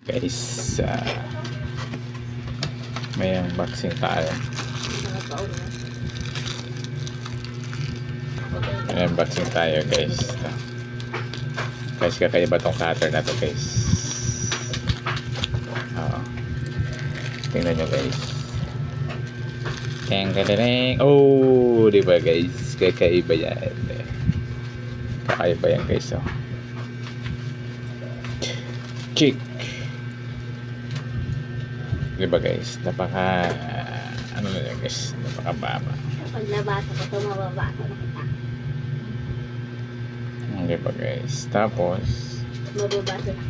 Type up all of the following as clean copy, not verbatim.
Guys, may unboxing tayo. May unboxing tayo guys. Guys, kakaiba tong cutter na to guys. Tingnan nyo guys. Teng-teng-teng. Oh, diba guys? Kakaiba yan. Kakaiba yan guys. Oh. Chick. Diba guys? Napaka ano na yan guys? Napakababa. Pag nabasa ko ito, mababasa na kita. Diba guys? Tapos Mababasa na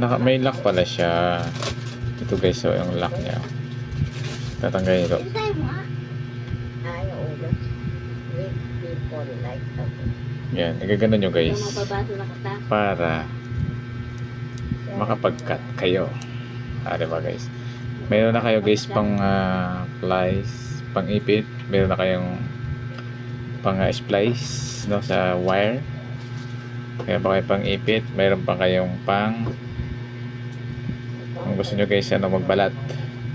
kita. may lock pala siya. Ito guys, so yung lock niya. Tatanggalin ito. Isay mo ha? Ayaw ulo. Wait before light up. Yan, nagaganon nyo guys. Mababasa na kita. Para makapag-cut kayo. Diba guys? Meron na kayo guys pang plies, pang ipit. Meron na kayong pang splice no, sa wire. Meron pa kayong pang ipit. Meron pa kayong pang kung gusto nyo guys magbalat.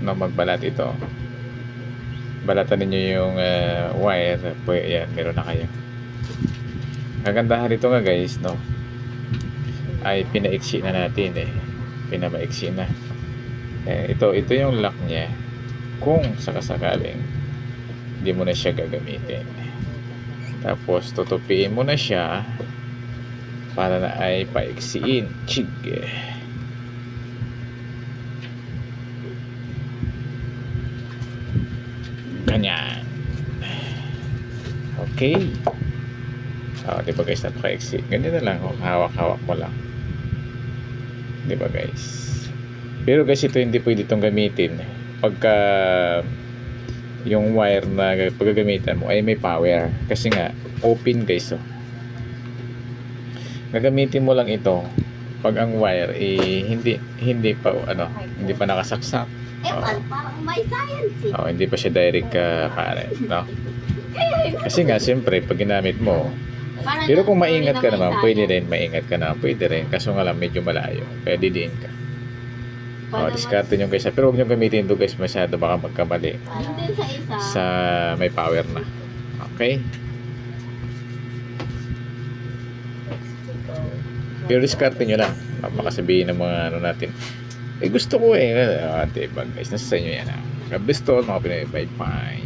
No, magbalat ito. Balatan niyo yung wire. Yan, meron na kayo. Kagandahan nito nga guys, no, ay pinaiksi na natin pinamaiksi na. Ito yung lock niya kung sakasakaling hindi mo na siya gagamitin. Tapos tutupiin mo na siya para na ay paiksiin. Chig. Ganyan. Okay. Diba guys, napaka-exit. Ganyan na lang. Hawak-hawak mo lang. Diba guys? Pero guys, ito hindi pwede itong gamitin pagka yung wire na paggagamitan mo ay may power. Kasi nga, open guys. Gagamitin mo lang ito pag ang wire hindi pa nakasaksak. Parang may science eh. Hindi pa siya direct current, no? Kasi nga, siyempre, pag ginamit mo, pero kung maingat ka naman, pwede rin. Pwede rin. Kaso nga lang, medyo malayo. Kaya didiin ka. Diskarte nyo guys. Pero huwag nyo gamitin ito guys. Masyado baka magkamali. Hindi sa isa. Sa may power na. Okay? Pero diskarte nyo lang. Makasabihin ng mga natin. Gusto ko diba guys. Nasa sa inyo yan. God bless to all mga Pinoy. Bye bye.